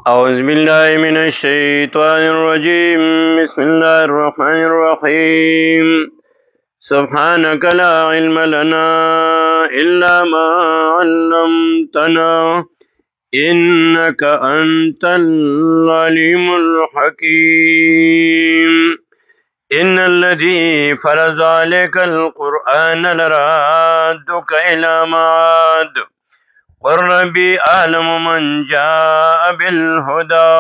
أعوذ بالله من الشيطان الرجيم. بسم الله الرحمن الرحيم. سبحانك لا علم لنا إلا ما علمتنا إنك أنت العليم الحكيم. إن الذي فرض عليك القرآن لرادك إلى معاد قل ربي أعلم من جاء بالهدى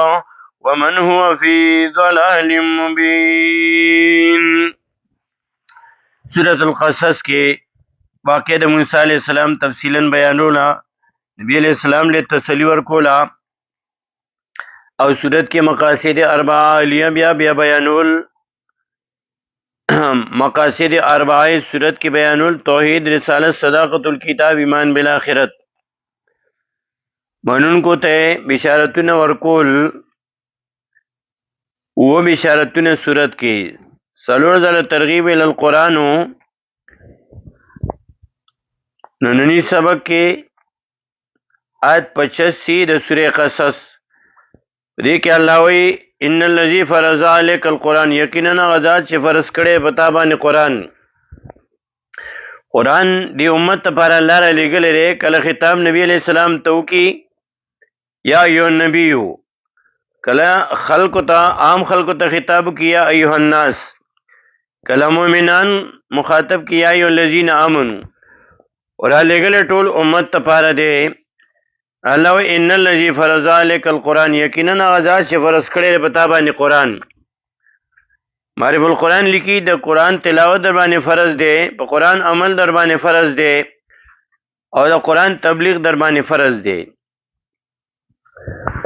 ومن هو في ضلال مبين. سورة القصص کے واقعہ د موسی علیہ السلام تفصیلا بیانولا، نبی علیہ السلام له تسلی ورکولا، او سورت کې مقاصد اربعه علیه بیا بیانول. مقاصد اربعه سورت کې بیانول: توحید، رسالت، صداقت الکتاب، ایمان بالآخرت. منونکو ته بشارتونه ورکول. و بشارتونه صورت کې څلور ځله ترغیب ال القرآن. نننی سبق کې آیت 85 د سورې قصص دې کې الله وایي: ان الذي فرض عليك القرآن، یقینا غزاد چې فرض کړي پتا باندې قرآن دی امت لپاره الله را لېږلی دی. کله خطاب نبی علیہ السلام ته وکړي یا ایها النبی، کله خلق ته عام خلق ته خطاب کی یا ایها الناس، کله مومنان مخاطب کی یا ایها الذین آمنوا، اور لګل ټول امت لپاره دی. الله و ان الذی فرض علیک القرآن، یقینا غزا چې فرض کړي پتا باندې قرآن. معرف القرآن لیکي د قرآن تلاوت در باندې فرض دی، په قرآن عمل در باندې فرض دی، او د قرآن تبلیغ در باندې فرض دی.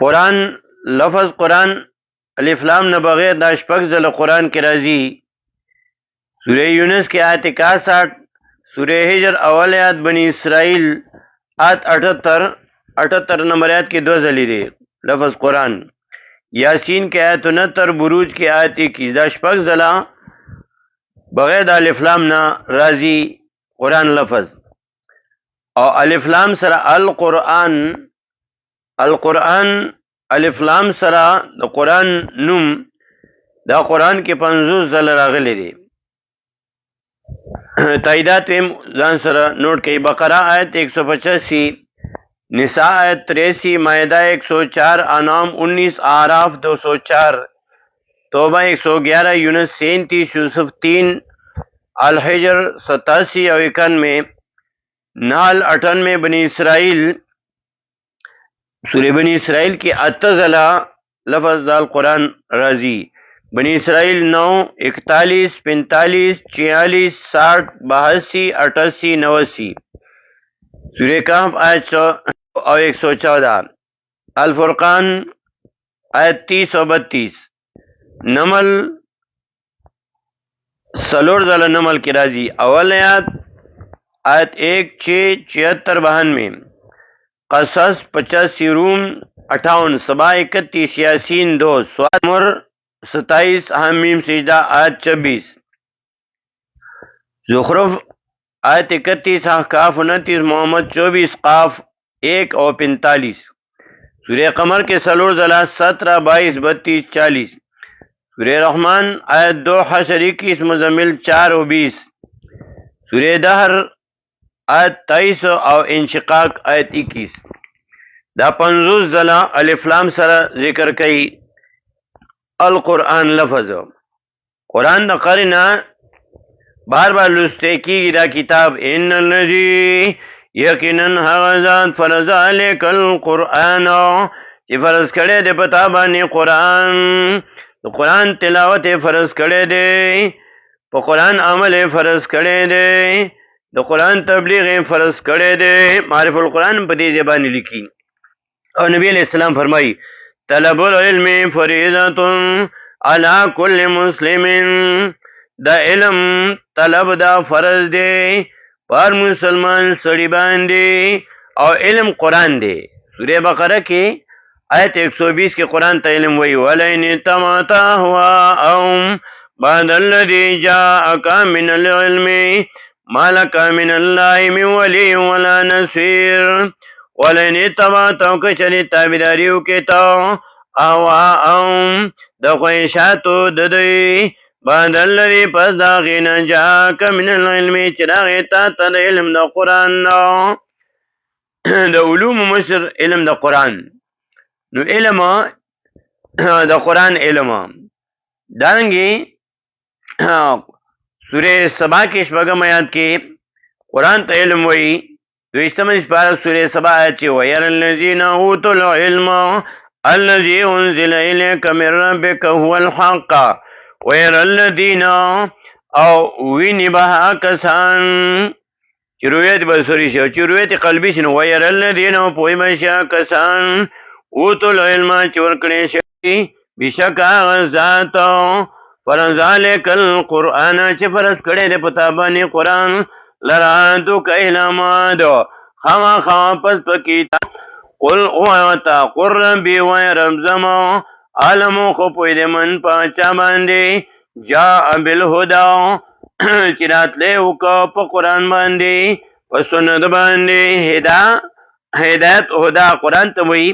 قرآن لفظ قرآن الف لام نه بغیر دا شپږ ځله قرآن کې راځي. سورہ یونس کې آیت 61، سورہ حجر اول آیت، بنی اسرائیل آیت 78 نمبر آیت کې دو ځلې دی لفظ قرآن. یاسین کې آیت 69، بروج کې آیت 21، دا شپږ ځله بغیر د الف لام نه راځي قرآن لفظ. او الف لام سره القرآن الف لام سره د قرآن نوم دا قرآن کې 50 ځله راغلی دی. تاییدات ځان سره نوٹ کړئ: بقره آیت 185، نساء آیت 83، مائدہ 104، انعام 19، اعراف 204، توبہ 111، یونس 37، یوسف 3، الحجر 87 اور 91، نحل 98، بنی اسرائیل. سورہ بنی اسرائیل کی 8 ځله لفظ دال قرآن راضی. بنی اسرائیل 9، 41، 45، 46، 60، 82، 88، 89. سورہ کہف آیت 114، الفرقان آیت 30 اور 32، نمل سلور ځله نمل کی راضی. اول آیت 1، 6، 76، 92، قصص 85، روم 58، سبا 31، یاسین 2، سواد مر 27، حمیم سجدہ آیت 26، زخرف آیت 31، احقاف 29، محمد 24، قاف 1 اور 45. سورہ قمر کے سلور ځله 17، 22، 32، 40. سورہ رحمان آیت 2، حشر 21، مزمل 4 اور 20. سورہ دہر آیت 23 اور انشقاق آیت 21. دا 50 ځله الف لام سره ذکر کوي القرآن لفظ. قرآن د قرنه بار بار لسته کیږي دا کتاب. ان الذی، یقینا هغه ذات فرض علیک القرآن چې فرض کړی دی پتا باندې قرآن. د قرآن تلاوت فرض کړی دی، په قرآن عمل فرض کړی دی، د قرآن تبلیغ فرض کړی دی. معرف القرآن په دې زبان لیکي. او نبی علیہ السلام فرمایي: طلب العلم فریضۃ علی کل مسلم، دا علم طلب دا فرض دی پر مسلمان سړي باندې، او علم قرآن دی. سورہ بقرہ کې آیت 120 کې قرآن ته علم وایي: ولئن اتبعت اهواءهم بعد الذي جاءك من العلم ما لك من الله من ولي ولا نصير. ولئن اتبعت، کچری تابعداریو کې تا اواهم د خویشاتو د دوی بعد الذي پس دا غینا جاک من العلم چراغ تا د علم د قرآن نو د علوم مصر علم د قرآن نو علم د قرآن علم دارنگی سورہ سبا کې شپږم آیات کې قرآن ته علم وایي دویشتم سپاره سورہ سبا آیات چې وَيَرَى الَّذِينَ أُوتُوا الْعِلْمَ الَّذِي أُنزِلَ إِلَيْكَ مِن رَّبِّكَ هُوَ الْحَقُّ وَيَرَى الَّذِينَ او ویني به کسان چې رویت بصری شو چې رویت قلبي شنو وَيَرَى الَّذِينَ پوی بشا کسان اوتو العلم چې ورکړې شي بشک هغه ذات فرزالک القرآن چې فرض کړی دی په تا باندې قرآن لرادو کایلاماد خامخا پس پکې قل اوتا قل ربي وای رب زما عالم خو پوی دی من پاچا باندې جاء بالهدى چې راتلې وکړه په قرآن باندې په سنت باندې هدایت هدا قرآن ته وایي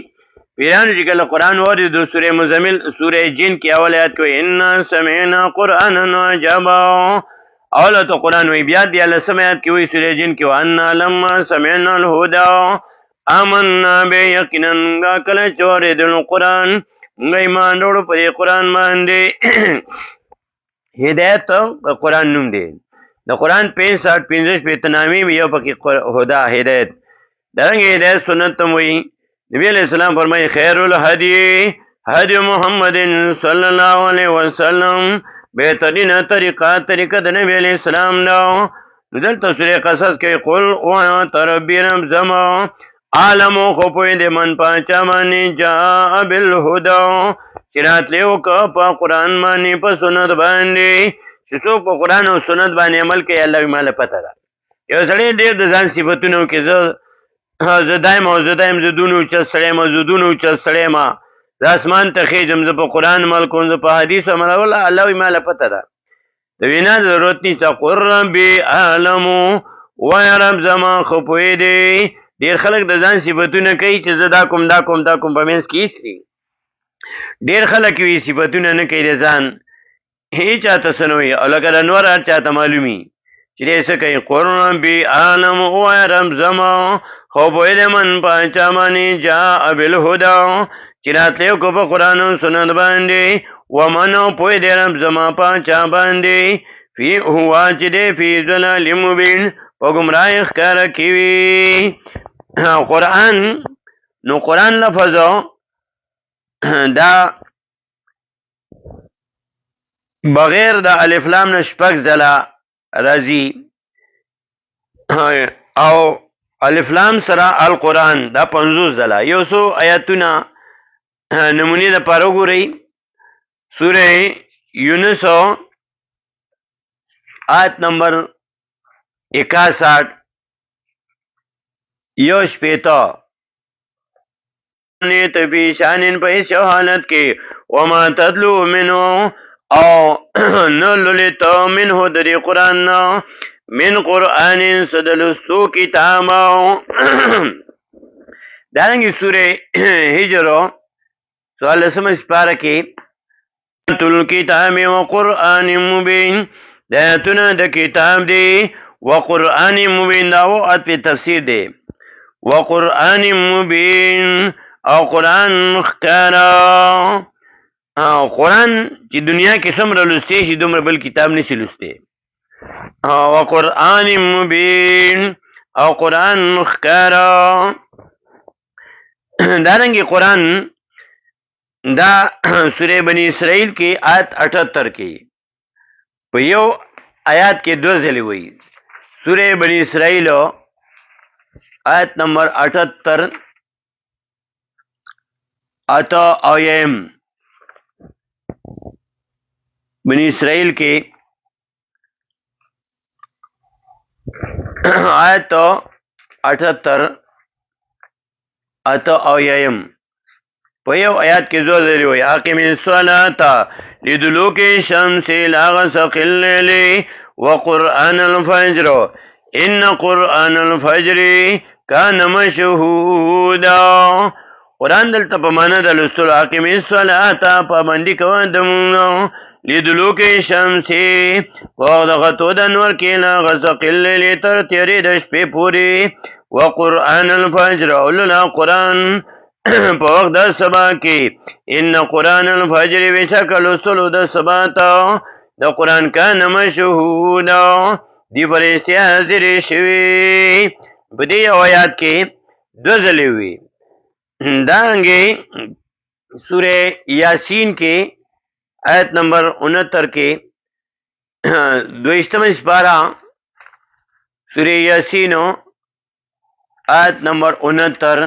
پیرانو چې کله قرآن واري د سورې مزمل سورې جن کې اول آیات کوي ان سمعنا قرآنا عجبا اول ته قرآن وی بیا دی له سمعت کې وی سورې جن کې وان لما سمعنا الهدى آمنا به یقینا کله چورې د قرآن موږ ایمان وروړو په قرآن باندې هدایت قرآن نوم دی د قرآن 65 پیتنامی یو پکې هدا هدایت درنګ هدایت سنت ته وی نبی علیہ السلام فرمائی خیر الحدی حدی محمد صلی اللہ علیہ وسلم بہترین طریقہ د نبی علیہ السلام نو دلته سورہ قصص کې قل او ربی رب زما عالم خو په دې من پاچا باندې جاء بالهدى چرات له کو په قران باندې په سنت باندې چې څوک په قران او سنت باندې عمل کوي الله یې مال پته ده یو سړی ډېر د ځان صفاتونو کې زدایم زدونو چې سړی ما زدونو چې سړی ما د اسمان ته خېجم زه په قرآن عمل کوم زه په حدیث عمل ولا الله یې ماله پته ده د وینا ضرورت نشته قل ربي اعلم وای رب زما خو پوهې دی ډېر خلک د ځان صفتونه کوي چې زه دا کوم په منځ کې ایستي ډېر خلک وي صفتونه نه کوي د ځان هیڅ چاته څه نه وي او لکه د نور هر چاته معلومي چې دې څه کوي قل ربي اعلم وای رب زما خو پوهې من پاچا باندې جاء بالهدى چې راتلې کو په قرآن او سنت باندې ومن پوهې دې رب زما پاچا باندې فی هو چې دې فی ضلال مبین په ګمراهی ښکاره کې وي قرآن نو قرآن لفظ دا بغیر د الف لام نه شپږ ځله راځي او الف لام سره القرآن دا 50 ځله یو څو آیاتونه نمونې د پاره وګورئ سوره یونس آیت نمبر 61 یو شپیتا نیت بی شانن په حالت کې وما تدلو منه او نللتو منه د قرآن من قرآن صدلستو کتابا دارنگی سورہ حجر سوال لسم اسپارہ کی تل کتاب و قرآن مبین دایتنا دا کتاب دی و قرآن مبین داو عطف تفسیر دی و قرآن مبین او قرآن مخکارا قرآن چې دنیا کې څومره لوستې شي دومره بل کتاب نشي لوستې او قرآن مبین او قرآن مخکارا دارنګه قرآن دا سورہ بنی اسرائیل کې آیت 78 کې په یو آیات کې دو ځلې وایي سورہ بنی اسرائیل آیت نمبر 78 اتا اویم بنی اسرائیل کے آیت 78 اتا اویم پیو آیات کے زور ذری ہوئی اقیم الصلاة لدلوک الشمس لا غسق اللیل وقرآن الفجر ان قرآن الفجر کان مشہودا قرآن دلته په معنا د لوستلو اقیم الصلاة پابندي کوه د مونږ لیدلو کې شمسي وغد غتو د نور کې لا غسق الليل تر تیرې د شپې پورې وقرآن الفجر اولنا قرآن په وخت د سبا کې ان قرآن الفجر بشک لوستلو د سبا ته د قرآن کان مشهودا دی فرشتي حاضر شوي په دې آیات کې دو ځلې وي دارنګه سورہ یاسین کې آیت نمبر 69 کې دویشتم سپارہ سورہ یاسین آیت نمبر 69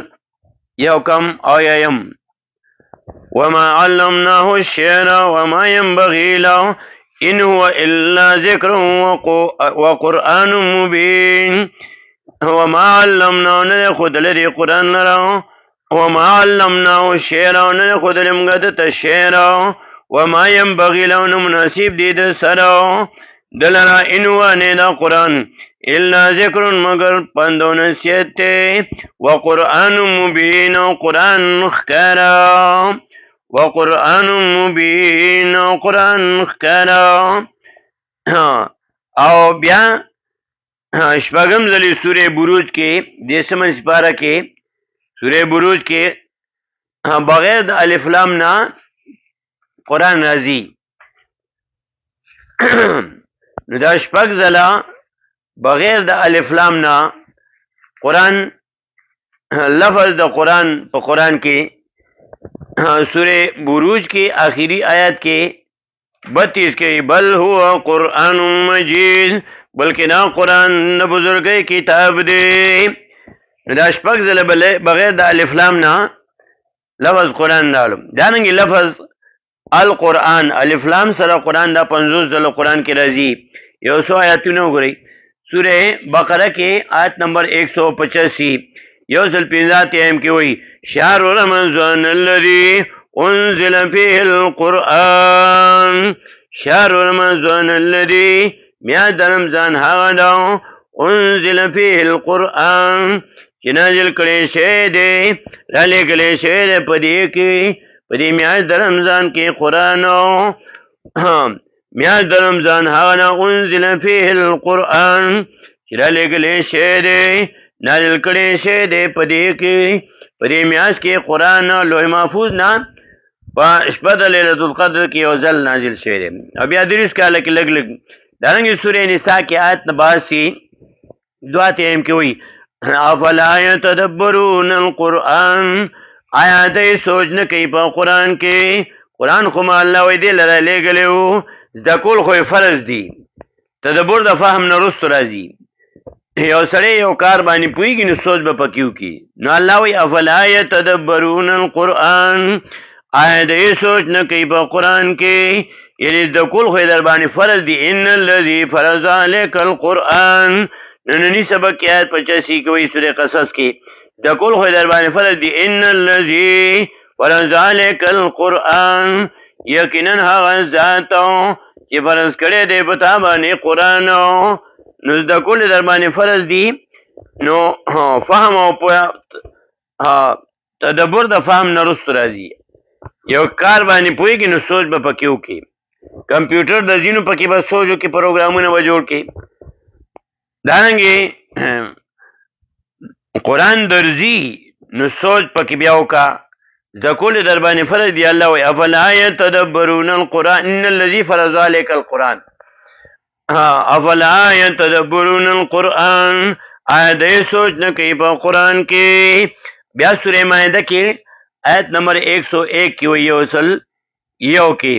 یوکم آیایم وما علمناه الشعر وما ينبغي له إن هو إلا ذكر وقرآن مبين وما علمناه نخد لدي قرآن لرا وما علمناه الشعر نخد لمغدت الشعر وما ينبغي له مناسب دي سرا دلنا إن هو ندا قرآن إلا ذكر مگر پندو نسیت وقرآن مبين قرآن خکارا وقرآن مبین قرآن خکارا او بیا شپږم ځلې سورې بروج کې دیسم سپاره کې سورې بروج کې بغیر د الف لام نه قرآن راځي نو دا شپږ ځله بغیر د الف لام نه قرآن لفظ د قرآن په قرآن کې سورہ بروج کی آخری آیت کے 32 کے بل ہوا قرآن مجید بلکہ نا قرآن نا بزرگ کتاب دے دا شپږ ځله بغیر د الف لام نا لفظ قرآن دالو داننگی لفظ القرآن الف لام سره قرآن دا 50 ځله قرآن کی رضی یو سو آیاتونو گری سورہ بقرہ کے آیت نمبر 185 یو سل 50 ایم کی ہوئی شهر رمضان الذي انزل فيه القرآن شهر رمضان الذي میاد رمضان هغه دا انزل فيه القرآن چې نازل کړي شه دې را لګلې شه دې پدې کې پدې میاد رمضان کې قرآن میاد رمضان هغه انزل فيه القرآن چې را لګلې شه دې نازل کړي شه دې پدې کې پدې میاش کې قرآن لوح محفوظ نه په شپه د ليلۃ القدر کې یو ځل نازل شوی دی او بیا دریس کاله کې لګ لګ دارنګه سورې نساء کې آیت 82 دعا ته هم کې وي افلا يتدبرون القرآن آیا دې سوچ نه کوي په قرآن کې قرآن خو الله وې دې لره لګلو د کول خو فرض دی تدبر د فهم نه رست راځي یو سړی یو کار باندې پوهیږي نو سوچ به پکیو کی نو الله وی افلا يتدبرون القرآن آیا دې سوچ نه کوي په قرآن کې یعنی د کول خو در باندې فرض دی ان الذي فرض عليك القرآن نننی سبق آیت 85 کوي سورہ قصص کې د کول خو در باندې فرض دی ان الذي فرض عليك القرآن یقینا هغه ذات چې فرض کړی دی په تا باندې قرآن نو د کل در باندې فرض دی نو فهم او تدبر د فهم نه رست راځي یو کار باندې پوهیږي نو سوچ به پکې وکړي کمپیوټر د ځینو پکې به سوچ وکړي پروګرامونه به جوړ کړي دارنګه قرآن درځي نو سوچ پکې بیا وکړه د کل در باندې فرض دی الله وی افلا يتدبرون القرآن ان الذي فرض عليك القرآن افلا يتدبرون القرآن آیا دې سوچ نه کوي په قرآن کې بیا سورہ مائده کې آیت نمبر 101 کې وی وصل یو کې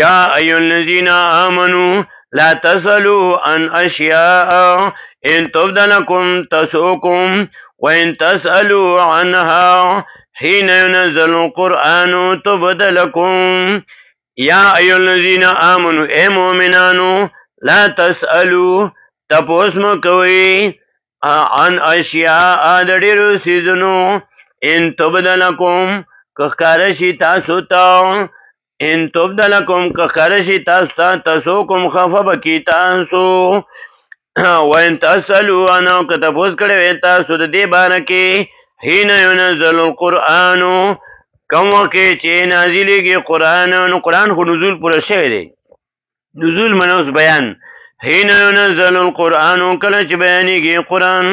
یا ایها الذین آمنوا لا تسألوا عن اشیاء ان تبد لكم تسؤكم وان تسألوا عنها حين ينزل القرآن تبد لكم یا ایها الذین آمنوا اے مؤمنانو لا تسألوا تپوس مکوي عن اشیاء د ډیرو سيزونو ان تبدلکم کخکارشی تاسو تا ان تبدلکم کخکارشی تاسو تا تاسو کوم خفه بکی تاسو وان تسألوا انا کتپوس کړي تاسو د دې باره کې حين ينزل القرآن کوم وکه چې نازلېږي قرآن، نو قرآن خو نزول پوره شوی دی، نزول منوس بیان. حين ينزل القرآن کله چې بیانېږي قرآن،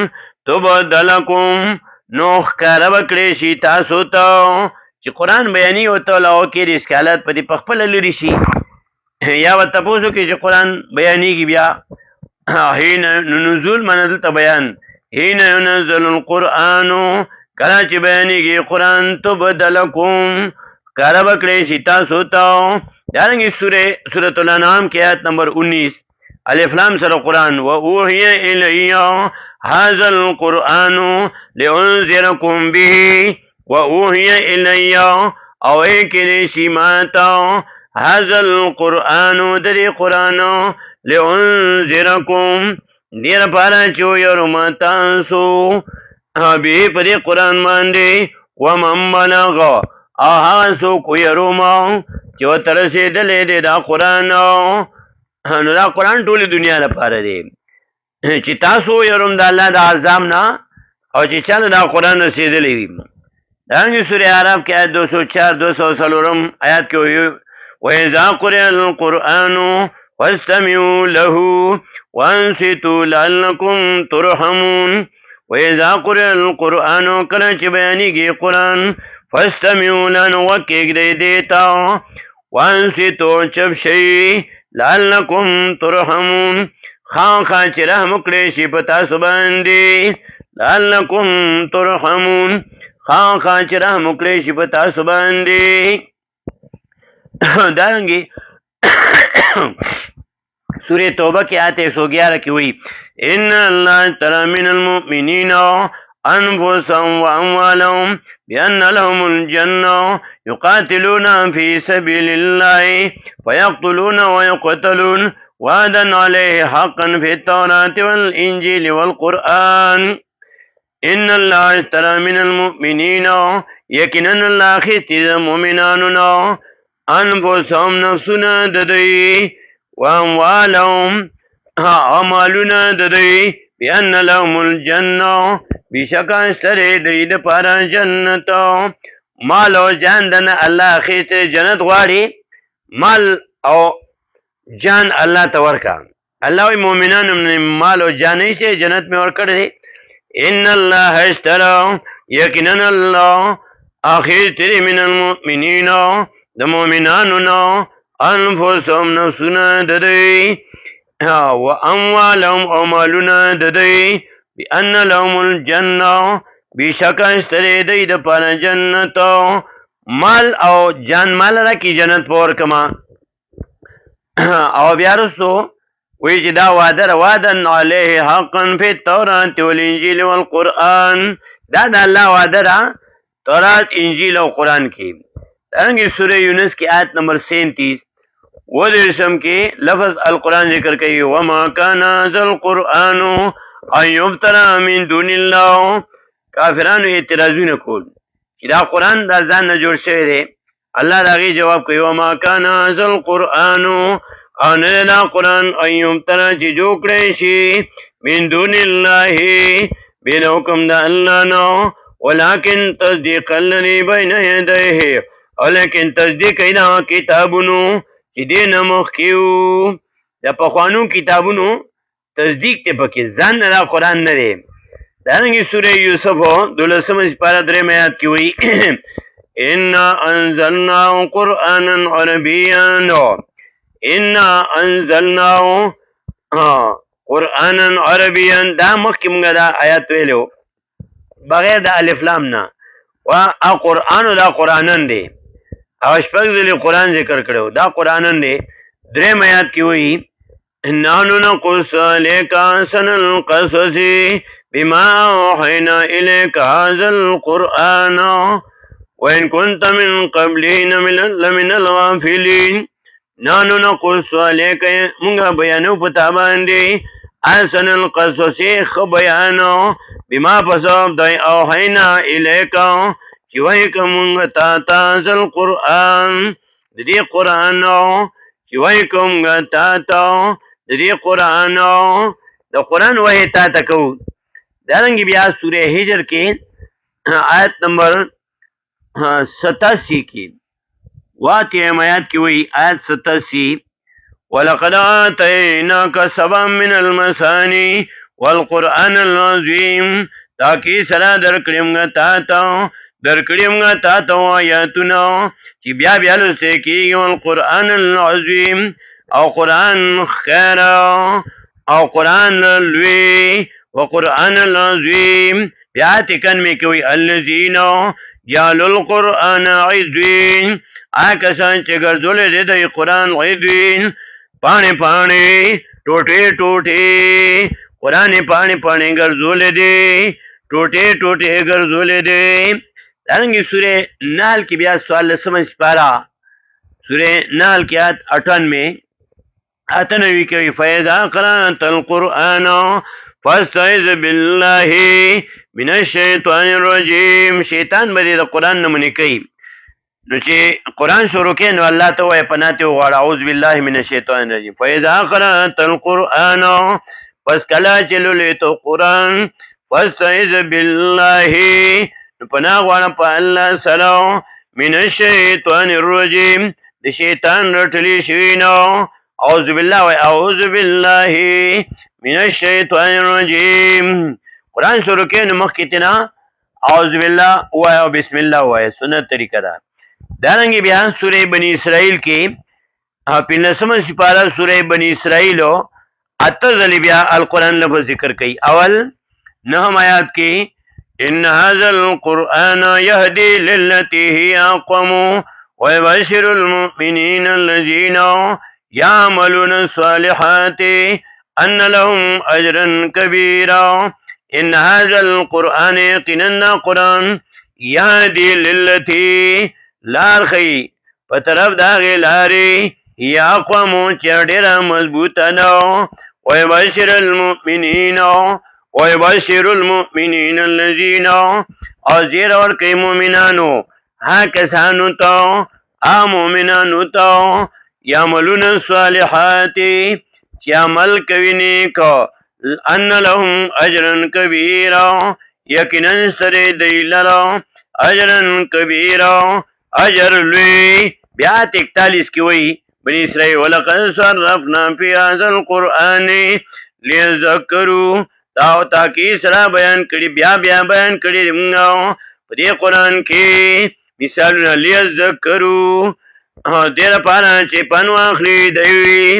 تبدلکم نو ښکاره به کړی شي تاسو ته چې قرآن بیانې ورته لاو کې اسکالات په دې پخپله لرې شي، یا به تپوس وکړي چې قرآن بیانېږي بیا. حين نزول منه دلته بیان. حين ينزل القرآن کله چې بیانېږي قرآن، تبدلکم ښکاره به کړی شي تاسو ته. دارنګې سورة الانعام کې آیت نمبر 19 الف لام سره قرآن. وَأُوحِيَ إِلَيَّ هَذَا الْقُرْآنُ لِأُنذِرَكُم بِهِ وَأُوحِيَ إِلَيَّ او کلی شي ماته هَذَا الْقُرْآنُ د دې قرآن لِأُنذِرَكُم دې لپاره چې ویرم تاسو به په دې قرآن باندې ومن بلغ او هغه څوک ویروم چې ورته رسېدلی دی دا قرآن، نو دا قرآن ټولې دنیا لپاره دی چې تاسو ویروم د الله د عذاب نه او چې چاله دا قرآن رسېدلی وي. دارنګې سورې اعراف کې آیت 204 204 آیات کې وایي وَإِذَا قُرِئَ الْقُرْآنُ فَاسْتَمِعُوا لَهُ وَأَنصِتُوا لَعَلَّكُمْ تُرْحَمُونَ. وَإِذَا قُرِئَ الْقُرْآنُ کله چې بیانېږي قرآن، فَاسْتَمِعُوا لَهُ وکېږدئ دې ته، وَأَنصِتُوا چپ شئ لَعَلَّكُمْ تُرْحَمُونَ خامخا چې رحم وکړی شي په تاسو باندې، لَعَلَّكُمْ تُرْحَمُونَ خامخا چې رحم وکړی شي په تاسو باندې. دارنګې سورة توبہ کی آیت 111 کی ہوئی ان اللہ اشتری من المؤمنین انفسهم واموالهم بان لهم الجنة يقاتلون في سبيل الله فيقتلون ويقتلون وعدا عليه حقا في التوراة والانجيل والقرآن. ان اللہ اشتری من المؤمنین یقینا اللہ اخیستی د مؤمنانو انفسهم نفسونه د دوی واموالهم مالونه د دوی بأن لهم الجنة بشکا اشتری دوی دپاره جنت. مال او جان دنه الله اخیستی جنت غواړي، مال او جان الله ته ورکا. الله وی مؤمنانو مال او جان یې جنت می ورکړي. ان الله اشترى یقینا الله اخیستی من المؤمنین د مؤمنانو نه انفسهم نفسونه د دوی و اموالهم او مالونه د دوی بأن لهم الجنة بشکا اشتری دوی دپاره جنت. مال او جان مال را کی جنت پور کما. او بیا رسو وی چې دا وعده علیه حقا فی التوراة والانجیل والقرآن، دا د الله وعده را تورات انجیل او قرآن کی. دارنګې سورہ یونس کی آیت نمبر 37 ودرشم کی لفظ القرآن ذکر کئی وما کان ذا القرآن ان یفترى من دون الله. کافرانو اعتراضونه کول چې دا قرآن دا ځان نه جوړ شوی دی، الله دا غي جواب کوي وما کان ذا القرآن ان دا قرآن ان یفترى چې جوړ کړی شي من دون الله بلا حکم د الله نه، ولكن تصدیق الذی بین یدیه ولیکن تصدیق اینا کتابونو چې دې نه مخکې د پخوانو کتابونو تصدیق ته پکې ځان نه قرآن نه دی. دارنګې سورې یوسف 12 سپاره 3 آیات کې وایي انا انزلناه قرآنا عربیا. انا انزلناه قرآنا عربیا دا مخکې موږ دا آیات ویلو بغیر د الف لام نه، او قرآن دا قرآنن دی او شپږ ځلې قرآن ذکر کړو دا قرآنن دی. 3 آیات کې وایي نحن نقص عليك احسن القصص بما اوحينا اليك هذا القرآن وان كنت من قبله لمن الغافلين. نحن نقص عليك موږ بیانو پتا باندې احسن القصص خو بیانو بما پسوب دای اوحینا اليك چې وای کوم تا هذا القرآن د دې قرآن چې وای کوم تا د دې قرآن د قرآن وحی تا تکو. دارنګ بیا سورہ حجر کې آیت نمبر 87 کی واقعی آیات کی وہی آیت 87 وَلَقَدْ آتَيْنَاكَ سَبْعًا مِنَ الْمَثَانِي وَالْقُرْآنَ الْعَظِيمَ تاکي سره درکړم تا ته آیاتونه چې بیا لوستل کېږي القرآن العظیم او قرآن خیر او قرآن لوی وقرآن العظیم بیا تکن می کوي الذین جعلوا القرآن عضین آکسان چې ګرځولې د قرآن عضین پانے ٹوٹے قرآن پانے گرزولے دے ٹوٹے گرزولے دے دارنگی سورہ نحل کی بیا سوال سمجھ پارا سورہ نحل کی آیت 98 کی فَإِذَا قَرَأْتَ الْقُرْآنَ فَاسْتَعِذْ بِاللَّهِ مِنَ الشَّيْطَانِ الرَّجِيمِ شیطان بدی دا قرآن نمونی کئی نو چې قرآن شروع کې نو الله ته وایي پناه ته وغواړه اعوذ بالله من الشیطان الرجیم فاذا قرأت القرآن پس کله چې لولې ته قرآن فاستعذ بالله نو پناه غواړه په الله سره من الشیطان الرجیم د شیطان رټلی شوی نو اعوذ بالله و اعوذ بالله من الشیطان الرجیم قرآن شروع کې نو مخکې تینا اعوذ بالله و بسم الله و سنت طریقه ده دارنگی بیا سورہ بنی اسرائیل کی پنسم سپارہ سورہ بنی اسرائیل اتذلی بیا القرآن لفظ ذکر کی اول نحم آیات کی ان هذا القرآن يهدي للتي هي اقوم ويبشر المؤمنين الذين يعملون الصالحات ان لهم اجرا كبيرا ان هذا القرآن يقينا قرآن يهدي للتي لار خی په طرف دا غی لاری یا قومو چې ډیره مضبوطه نو ويبشر المؤمنین الذین ازیر ورکی مؤمنانو ها کسانو ته مؤمنانو ته یعملون الصالحات چې عمل کوي نیک ان لهم اجرا کبیرا یقینا سره دی لرا اجرا کبیرا اجر لوی بیا 41 کی وی بنی اسرائیل ولقد صرفنا فی هذا القرآن لیذکروا تاکي سره بیان کړي بیا بیان کړي موږ په دې قرآن کې مثالونه لیذکروا دیر پانا چې پنو اخلي دی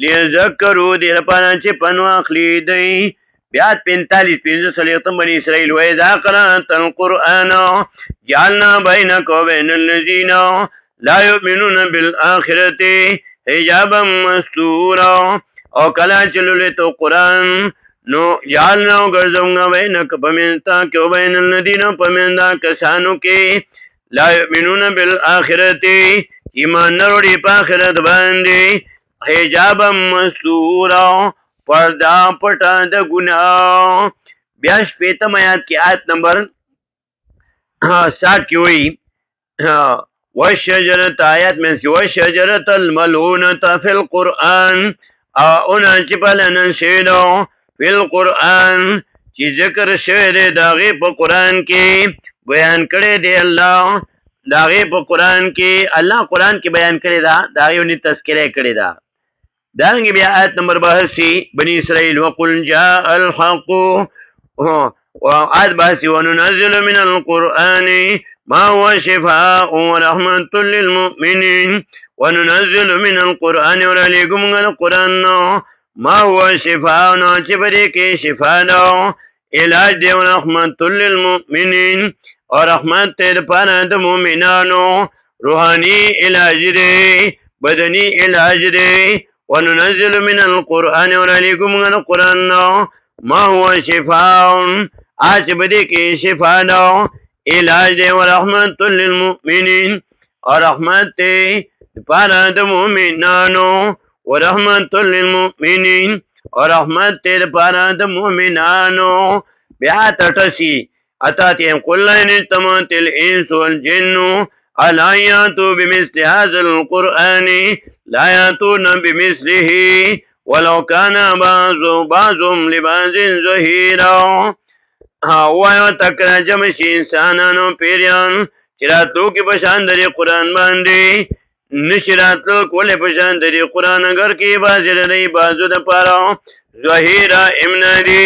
لیذکروا دیر پانا چې پنو اخلي دی بیا 45 سلیتم بنی اسرائیل وَإِذَا قَرَأْتَ الْقُرْآنَ جَعَلْنَا بَيْنَكَ وَبَيْنَ الَّذِينَ لَا يُؤْمِنُونَ بِالْآخِرَةِ حِجَابًا مَسْتُورًا او کلا چلولې تو قرآن نو جعلنا ګرځوږه بینک پمنتا کې وبین الذین پمندا کسانو کې لا یؤمنون بالآخرة ایمان نه وروړي په آخرت باندې حجابا مستورا پردا پټا د ګناه بیا شپیتم آیات کی آیت نمبر 60 کی ہوئی وشجرت آیات میں اس کی وشجرت الملعونة فی القرآن اونا چپلن شیدو فی القرآن چی ذکر شوید داغی پا قرآن کی بیان کرے دے اللہ داغی پا قرآن کی اللہ قرآن کی بیان کرے دا داغی انہی تذکرے کرے دا دارنگی بیا آیت نمبر 82 بنی اسرائیل وقل جاء الحق وآیت 82 وننزل من القرآن ما هو شفاء ورحمة للمؤمنين وننزل من القرآن ورحلكم القرآن ما هو شفاء ناچبری شفاء علاج دے ورحمة للمؤمنين ورحمت تیر پانا دا مومنانو روحانی علاج دے بدنی علاج دے وننزل من القرآن ورحلكم القرآن ما هو شفاء عاچبری کی شفاء علاج دے ورحمت للمؤمنین اور رحمت پارا د مومنانو ورحمت للمؤمنین اور رحمت پارا د مومنانو بیا تٹسی اتاتیم قل لئن اجتمعت الانس والجن الا یاتوا بمثل هذا القرآن لا یاتون بمثله ولو كان بعضهم لبعض ظهیرا وایو تکړه جمع شي انسانانو پیریان چې راتلو کې بشان د قرآن باندې نشي راتلو کولې بشان د قرآن اگر کې بازی لري بازو د پاره ظهیرا امنادی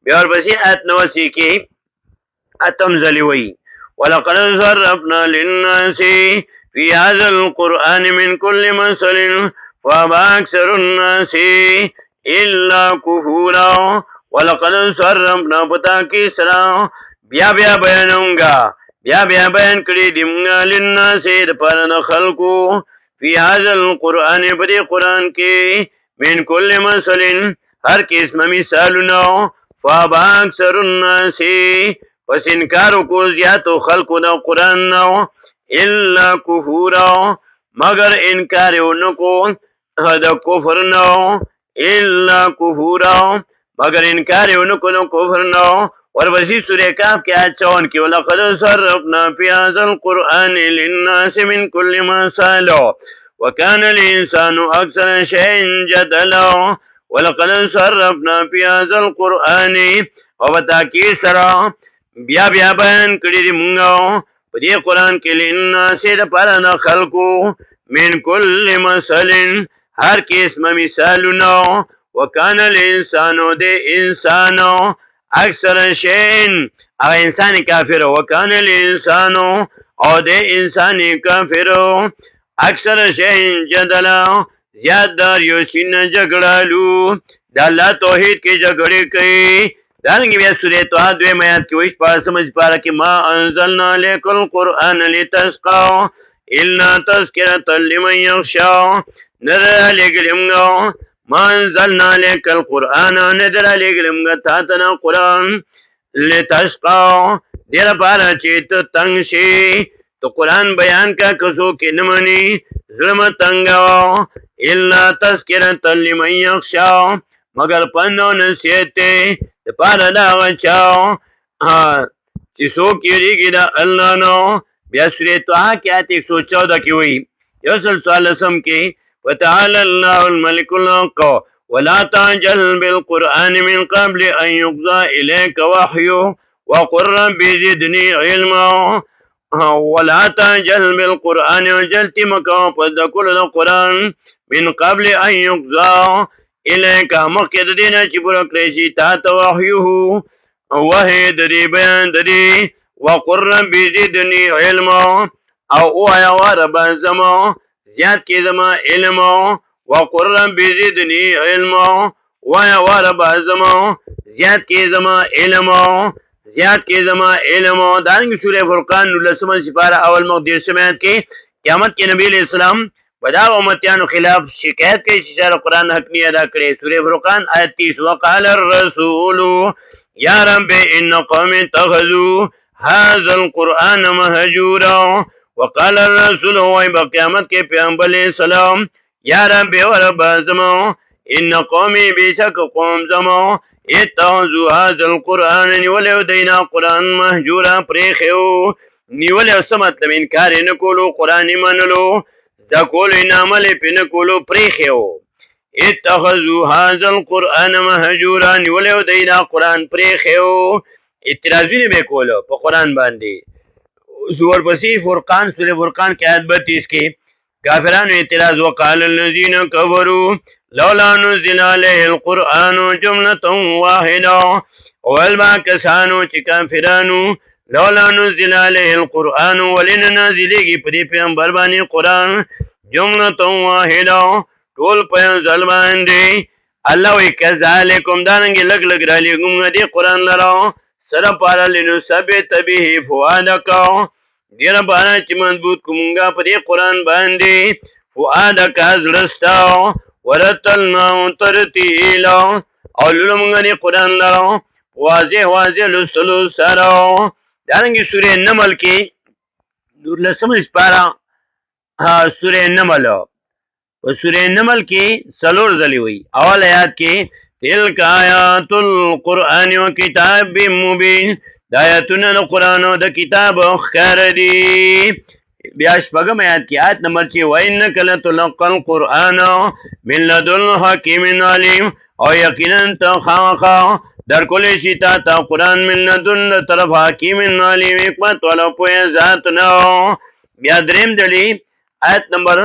بیا ورپسې آیت 89 کې اتم ځلی وی ولقد صرفنا للناس في هذا القرآن من كل مثل فأبى أكثر الناس إلا كفورا ولقد صرفنا پتاکی سرا بیا بیان کړی دی موږ للناس دپاره خلقو فی هذا القرآن په قرآن کې من كل مثل هر قسم مثالونه فأبى أكثر الناس پس انکار کو زیاتو خلقو دا قرآن نو الا کفورا مگر انکار اونکو دا کفر نو الا کفورا مگر انکار اونکو دا کفر نو وربسی سورہ کاف کی آیت 54 کی وَلَقَدْ صَرَّفْنَا فِي هَذَا الْقُرْآنِ لِلنَّاسِ مِنْ كُلِّ مَثَلٍ وَكَانَ الْإِنسَانُ أَكْثَرَ شَيْءٍ جَدَلًا وَلَقَدْ صَرَّفْنَا فِي هَذَا الْقُرْآنِ وبتاکید سره بیا بیان کړی دی مونږه په دې قرآن کې لناس دپاره د خلکو من کل مثل هر قسمه مثالونه وکانه الانسانو د انسانو اکثر شین هغه انسان کافر وکانه الانسانو او د انسان کافر اکثر شین جدلا زیاد دار یو سین جګړالو د الله توحید کې جګړې کوي دارنگی بیا سورہ توحا دوی میاد کی ویش پاسمج پارا کی ما انزلنا لیکن القرآن لتسقاو الا تذکرتا لمن یخشاو ندر لگلمگا ما انزلنا لیکن القرآن ندر لگلمگا تاتنا قرآن لتسقاو دیر پارا چیت تنگ شی تو قرآن بیان کا کسو کی نمانی ظلم تنگاو الا تذکرتا لمن یخشاو مگر پندو نصیحتے دپاره دا غچاو چې څوک یریږي د الله نو بیا سورې طه کې آیت 114 کې وایي یو سل څوارلسم کې وتعالى الله الملك الحق ولا تعجل بالقرآن من قبل ان يقضى اليك وحيه وقل رب زدني علما ولا تعجل بالقرآن وجلت مکو فذكر القرآن من قبل ان يقضى الیکا مخید دینا چی پورا کریشی تا توحیوه وحی دری بیان دری وقر ربی زدنی علما او آیا وربا زما زیاد کی زما علما وقر ربی زدنی علما وایا وربا زما زیاد کی زما علما دارنگی سورہ فرقان نلسمان سپارہ اول مقدیر سمیت کے قیامت کے نبی علیہ السلام بدا امتیانو خلاف شکایت کئی چیزار قرآن حق نہیں ادا کرے سورہ فرقان آیت 30 وقال الرسول یا رب ان قوم اتخذوا هذا القرآن مهجورا وقال الرسول وای با قیامت کے پیغمبر علیہ السلام یا رب و رب زما ان قومی بیشک قوم زما اتخذوا هذا القرآن نیولیو دینا قرآن مهجورا پریخیو نیولیو سمطلب انکار نکولو قرآن منلو دا کولو انعمل پین کولو پریخیو اتخذو هذا القرآن مهجورا نیولیو دینا قرآن پریخیو اعتراضی بے کولو پا قرآن باندی سور پسی فرقان سور فرقان کی آیت 32 کی کافرانو اعتراض وقال الذین کفروا لولا نزل علیه القرآن جملة واحدا والبا کسانو چی کافرانو لولا نزل علیه القرآن ولن نازلیگی پدی پیغمبر بانی قرآن جملة واحدا طول پیانزل باندی اللہ وی کذالکم دارنگی لگ لگ را لیگم دی قرآن لراو سر پارا لنو ثبت بیه فوادکا دیر پارا چی مضبوط کمونگا پدی قرآن باندی فوادکا زرستاو ورتلناو ترتیلا اولو دی قرآن لراو واضح لستلو سراو دارنگی سورہ نمل کی دور لسمش پارا سورہ نمل سورہ نمل کی سلور ذلی ہوئی اول آیات کی تلک آیات القرآن و کتاب مبین دایتون دا قرآن و دا کتاب اخکار دی بیاش پگم آیات کی آیت نمبر 6 وَإِنَّكَ لَتُلَقَّى الْقُرْآنَ مِنْ لَدُنْ حَكِيمٍ عَلِيمٍ او یقینا تخاخا در کلی شي تا قرآن من لدن طرف حکیم علیم حکمت والا پوهه ذات نو. بیا دریم دلی آیت نمبر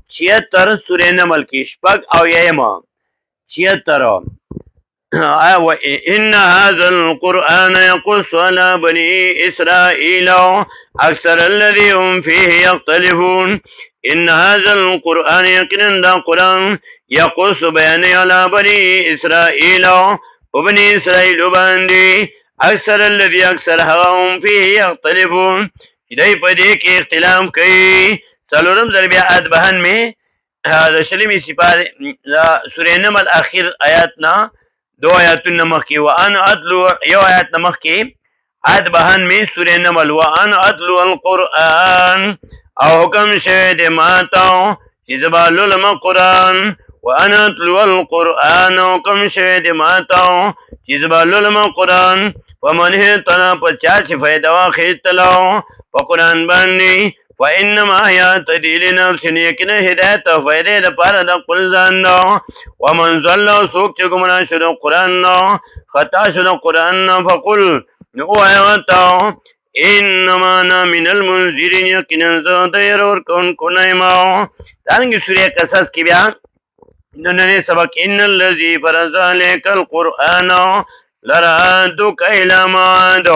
76 سوره نمل کې شپږ او یما 76 إن هذا القرآن يقص على بني إسرائيل أكثر الذي هم فيه يختلفون. إن هذا القرآن يقين دا قرآن يقص بيان على بني إسرائيل وبني إسرائيل باندي أكثر الذي أكثر هم فيه يختلفون. إذا پدې کې اختلاف کوي. څلورم ځل بیا آیت بهن میں دا شلمی سپاره سورې نمل اخر آیاتنا دو آیاتون نمخ کی وان ادلو یو آیات نمخ کی آیت بہن میں سورہ نمل وان ادلو القرآن او حکم شہد ماتاو چیزبال علم قرآن وان ادلو القرآن او حکم شہد ماتاو چیزبال علم قرآن ومنہ تنا پچاچ فیدوا خیتلاو وقرآن بانی وَإِنَّمَا يَهْتَدِي لِنَفْسِهِ يَقِينَ هدایت او فائدې لپاره د خپل ځان نو. ومن ضل سوک چې ګمراه شو د قرآن نو خطا شو د قرآن نو فقل نو وایته انما انا من المنذرین یقینا زه د ير ورکوونکو نه یم. دانګي سورې قصص کې بیا نن سبق ان الذي فرض عليك القرآن لرادك الى معاد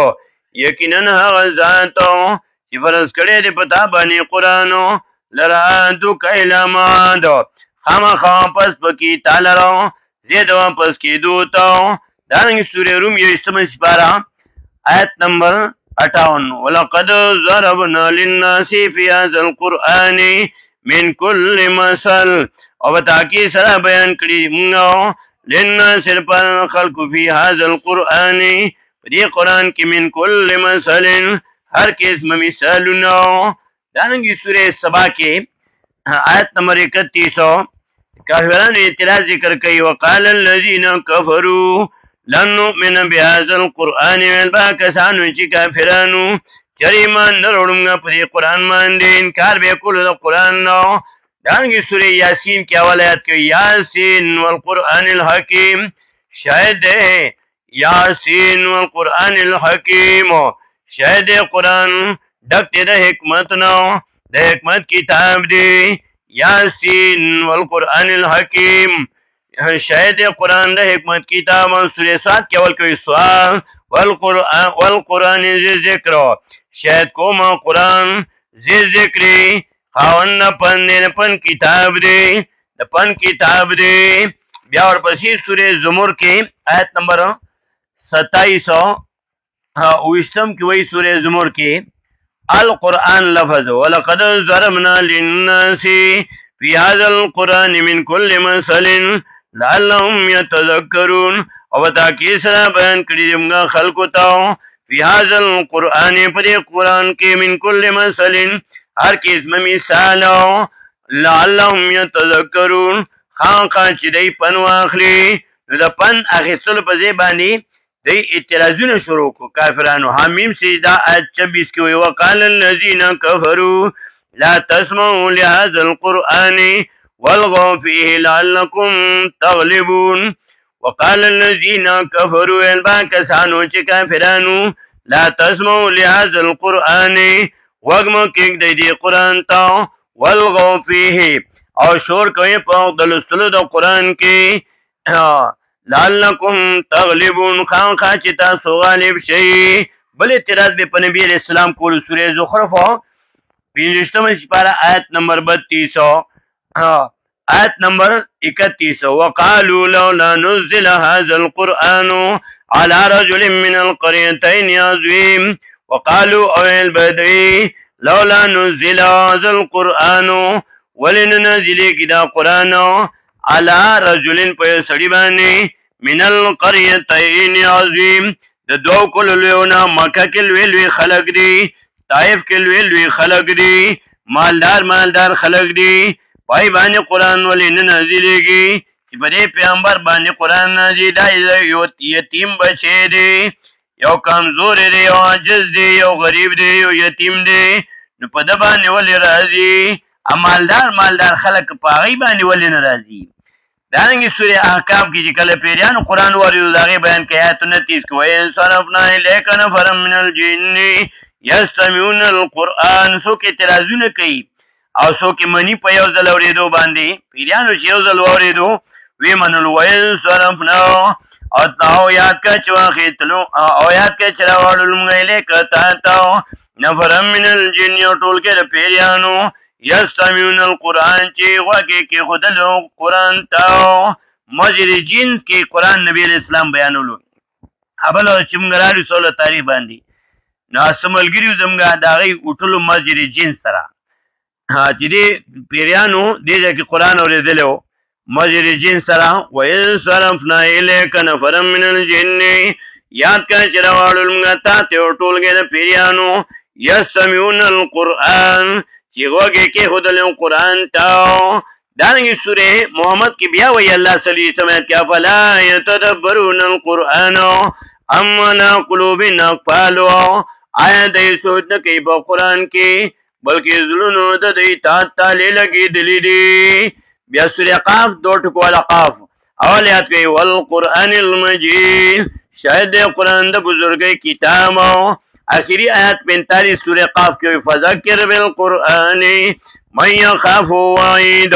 یقینا هغه ذات چې فرض کړی دی په تا باندې قرآن لرادو کایلا مادو خامخا پس پکې تعالی را زید واپس کېدو ته. دانګې سورې روم 1 سپاره آیت نمبر 58 ولقد ضربنا للناس في هذا القرآن من كل مثل او بتاکی سره بیان کړی موږ للناس پر خلق في هذا القرآن دې قرآن کې من كل مثل ہر قسم مثالنا. دانگی سورہ سبا کے آیت نمبر 31 کافران اعتراض ذکر کئی وقال الذین کفروا لن نؤمن بهذا القرآن والبا کسانو چی کافرانو چریمان نروڑنگا پدی قرآن ماندے انکار بے کولو دا قرآن نو. دانگی سورہ یاسین کی اول آیت کہ یاسین والقرآن الحکیم شاید ہے یاسین والقرآن الحکیم شاید قرآن ڈکتے دا حکمت نو دا حکمت کتاب دی. یاسین والقرآن الحکیم شاید قرآن دا حکمت کتاب. سورہ سات کے اول کوئی سوال والقرآن زی ذکر شاید کوما قرآن زی ذکری خاون پن دی پن کتاب دی دا پن کتاب دی. بیا اور پسی سورہ زمر کے آیت نمبر 27 اوشتم کی وہی سورہ زمر کی القرآن لفظ وَلَقَدْ ضَرَبْنَا لِلنَّاسِ فِي هَذَا الْقُرْآنِ مِنْ كُلِّ مَثَلٍ لَعَلَّهُمْ يَتَذَكَّرُونَ. او تاکي سره بیان کړی موږ خلقو ته فی هذا القرآن په قرآن کې من كل مثل هر قسم مثال لعلهم يتذكرون خامخا چې دی پن واخلي. نو د پن اخیستلو په ځای باندې دی اعتراضونه شروع کو کافرانو. حمیم سجدہ آیت 26 کی وقال الذین کفروا لا تسمعوا لهذا القرآن والغوا فيه لعلكم تغلبون. وقال الذین کفروا البا کسانو چې کافرانو لا تسمعوا لهذا القرآن وغم کې دی قرآن ته والغوا فيه او شور کوي په دلستلو د قرآن کې لعلکم تغلبون خامخا چې تاسو غالب شئ. بل اعتراض به په نبی علیہ السلام کول سورہ زخرف 15 سپارہ آیت نمبر 32 آیت نمبر 31 وقالوا لولا نزل هذا القرآن على رجل من القريتين عظيم. وقالوا اويل بدوي لولا نزل هذا القرآن ولننزل كده قرآن على رجل په سړي باندې من القريتين عظيم. د دوه کلوونه مکه کې لوی خلق دي طائف کې لوی خلق دي مالدار خلق دي. پای باندې قرآن ولې نه نازلېږي چې په دې پیغمبر باندې قرآن نازل دی. یو یتیم بچی دی یو کمزور دی یو عاجز دی یو غریب دی یو یتیم دی. نو په د باندې ولې راځي مالدار خلق په هغې باندې ولې نه راځي. دانګي سورې احقاف کې چې کله پیریانو قران وریدو داغه بیان کوي آیتونه 30 کې وایي صرفنا الیک نفر من الجن یستمعون القرآن. سو کې اعتراضونه کوي او سو کې منی په یو ځل اوریدو باندې پیریانو چې یو ځل اوریدو وی منل وایي صرفنا او یاد کا چواخې تلو او یاد کا چراوړل موږ الیک تا نفر من الجن یو ټول کې پیریانو یستمعون القرآن چې غوږی کې خودلو قرآن ته مجری جنس کې قرآن نبی علیہ السلام بیانولو ابل چې موږ را رسول تاریخ باندې نو سملګریو زمګه داغي اټلو مجری جنس سره چې دې پیریانو دې کې قرآن اوریدلو مجری جنس سره وَإِذْ صَرَفْنَا إِلَيْكَ نَفَرًا مِنَ الْجِنِّ یاد کا چرواړل موږ ته ټول کې پیریانو یستمعون القرآن چې غوږی کې خودلو قرآن ته. دانګي سورې محمد کې بیا وی الله صلی الله علیه وسلم فلا يتدبرون القرآن ام لا قلوب اقفالها. آیا دې سوچ نه کوي په قرآن کې بلکې زړونو د دې تاله لګي دلی دي. بیا سورې قاف 2 ټکو والا قاف اول یاد کوي والقرآن المجید شاید قرآن د بزرګي کتاب. آخری آیت 45 سورہ قاف کې فذکر بالقرآن من يخاف وعید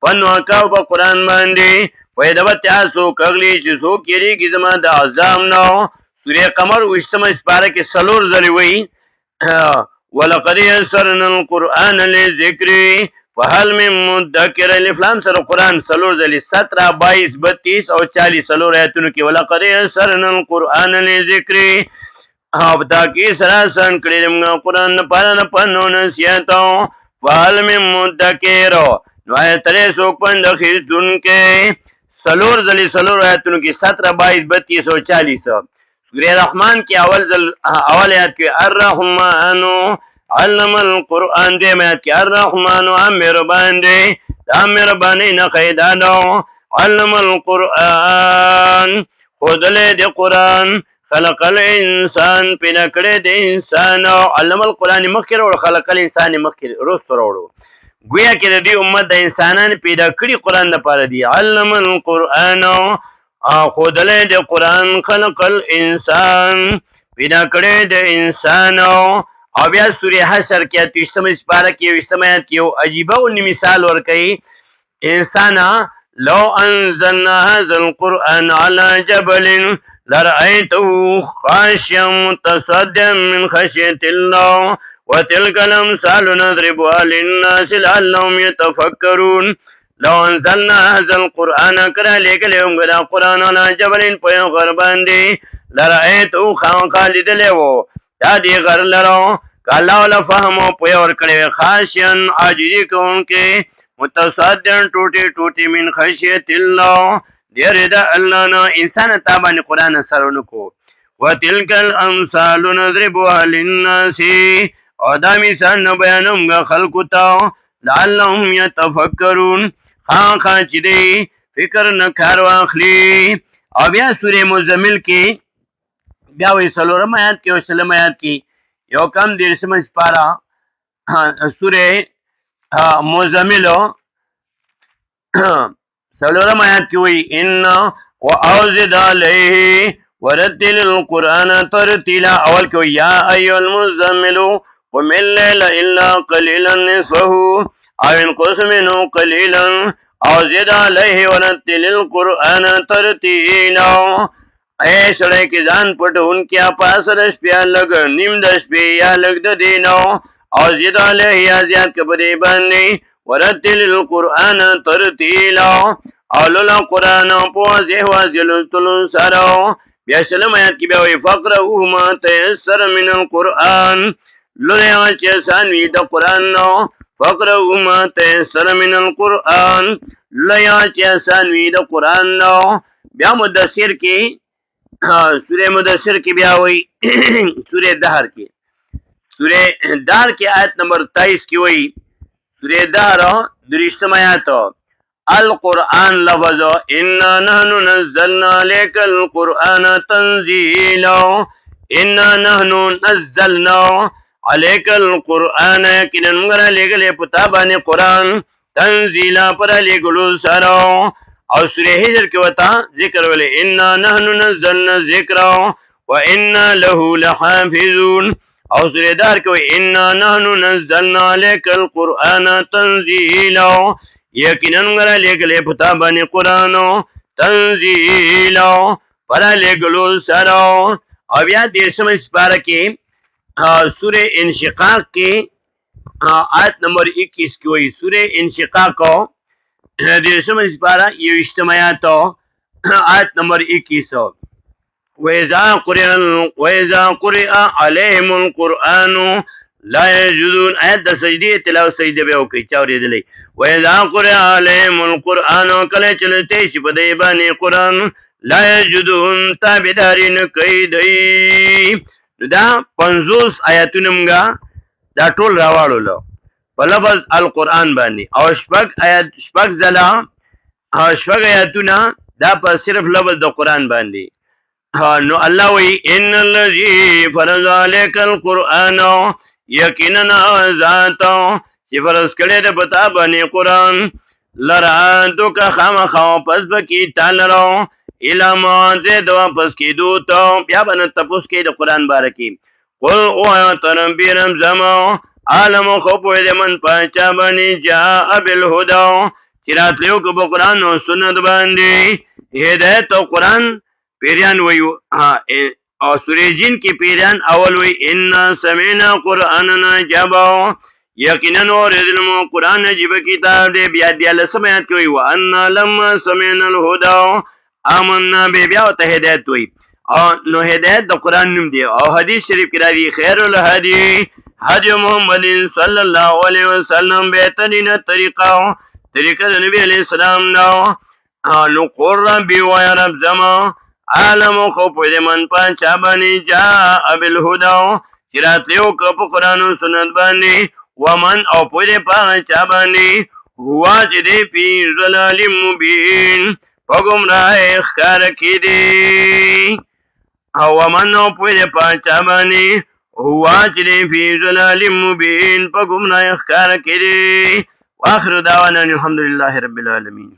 پنو کاو په قرآن باندې وایدا تاسو کغلی چې سو کېږي زما د اعظم نو. سورہ قمر وشتمه سپاره کې سلور ځلې وایي ولقد يسرنا القرآن للذکر فهل من مدکر. الف لام سره قرآن سلور ځلې 17 22 32 او 40 سلور آیتونو کې ولقد يسرنا القرآن للذکر او تاکی سراسن کړي موږ قرآن نه پاره پنو نسیاتو فالم مدکر نو ترې سو پند خیتون کې سلور ځلې سلور آیتونو کې 17 22 32 او 40. سورہ رحمان کې اول آیت کې الرحمن علم القرآن دې آیت کې الرحمن امر باندې امر باندې نه قیدانو علم القرآن خودله دې قرآن خلق الانسان پیدا کړی د انسان علم القرآن مخکې وروړو خلق الانسان مخکې وروسته وروړو گویا کې د دې امت د انسانان پیدا کړي قرآن لپاره دی. علم القرآن خودلی د قرآن خلق الانسان پیدا کړی د انسان. او بیا سورې حشر کې 28 سپاره کې 20 آیت کې یو عجیبه مثال ورکوي انسان لو انزلنا هذا القرآن على جبل لرأيته خاشعا متصدعا من خشية الله وتلك الأمثال نضربها للناس لعلهم يتفكرون. لو انزلنا هذا القرآن کرا لیکل هم غدا قرآن على جبل په غر باندې لرأيته خالد له دا دی غر لرو کله ولا فهم په ور کړي خاشعا عاجزي کوونکې متصدعا ټوټي ټوټي من خشية الله دیر دا اللہ نا انسان تابانی قرآن سرونو کو وَتِلْكَ الْأَمْثَالُ نَضْرِبُهَا لِلنَّاسِ او دا مثال نو بیانم گا خلقو تاو لعلهم یتفکرون خان خان چی دی فکر نکار واخلی. او بیا سورہ مزمل کی بیا وی سلورم آیات کی و سلم آیات کی یو کم دیر سمجھ پارا سورہ مزملو سلورم آیات کی وی اِنَّا وَأَوْزِدْ عَلَيْهِ وَرَتِّلِ الْقُرْآنَ تَرْتِيلًا. اول کی وی یا ایو المزملو قُمِ اللَّيْلَ إِلَّا قَلِيلًا نِصْفَهُ أَوِ انْقُصْ مِنْهُ قَلِيلًا أَوْ زِدْ عَلَيْهِ وَرَتِّلِ الْقُرْآنَ تَرْتِيلًا. اے سڑے کی ځان پټون کیا پاس رش پیا لګ نیم دش پیا لګ د دینو او زید علیه یا زیات کبدی باندې ورتل القرآن ترتیلا اولل قرآن پوزه واجل تل سرو. بیا سلام آیات کی بیا وی فقرؤه ما تیسر من القرآن لولیا چې سانوی د قرآن نو فقرؤه ما تیسر من القرآن لیا چې سانوی د قرآن نو. بیا مدثر کی سورہ مدثر کی بیا وی سورہ دہر کی آیت نمبر 23 کی وی سورہ دہر درشتم آیات القرآن لفظ انا نحن نزلنا علیک القرآن تنزیلا. انا نحن نزلنا علیک القرآن کنن مگر لگلے پتابان قرآن تنزیلا پر لگلو سرو او سوره هجر کې وتا ذکر ولې انا نحن نزلنا الذکر وانا له لحافظون او سوره دار کې انا نحن نزلنا عليك القرآن تنزيلا یقینا موږ لګلې پتا باندې قرآن تنزيلا پر لګلو سره او بیا د سمې سپاره کې سوره انشقاق کې آیت نمبر 21 کې وایي سوره انشقاق د سمې سپاره یو اجتماعات آیت نمبر 21 وَإِذَا قُرِئَ عَلَيْهِمُ الْقُرْآنُ لا يجوزون آیت د سجدی تلاوت سجده به وکي چاورې دلی وَإِذَا قُرِئَ عَلَيْهِمُ الْقُرْآنُ کله چلته شي په دې باندې قرآن لا يجوزون تابعداري نه کوي دی دا 50 آیاتونه موږ دا ټول راوړل په لفظ القرآن باندې او شپږ ځله شپږ آیاتونه دا په صرف لفظ د قرآن باندې نو الله وی ان الذي فرض عليك القرآن یقینا ذات چې فرض کړی د پتا باندې قرآن لرا تو کا خامخا پس بکی تعالی الا ما زید واپس کیدو ته بیا باندې تاسو کې د قرآن بارکی قل او تنبیرم زما عالم خو په دې من پاچا باندې جاء بالهدى چې راتلو کو قرآن او سنت باندې هدایت او قرآن پیریان ویو او سوره جن کې پیریان اول وی ان سمعنا قرآننا جبا یقینا اوریدلمو قرآن عجیب کتاب دی بیا دی الله سمات کوي وان لما سمعنا الهدى آمنا به بیا ته هدایت وی او نو هدایت د قرآن نوم دی او حدیث شریف کې راځي خیر الهدی هدی محمد صلی الله علیه وسلم بهترین طریقه د نبی علیہ السلام نو قر ربی و یا رب زما عالم خو په دې من پنځه باندې جاء بالهدى چرات لیو کو قرآن او سنت باندې ومن او په دې پنځه باندې هوا چې دې په ضلال مبین په گمراه ښکار کړي او ومن او په دې پنځه باندې هوا چې دې په ضلال مبین په گمراه ښکار کړي واخر دعوانا الحمدلله رب العالمین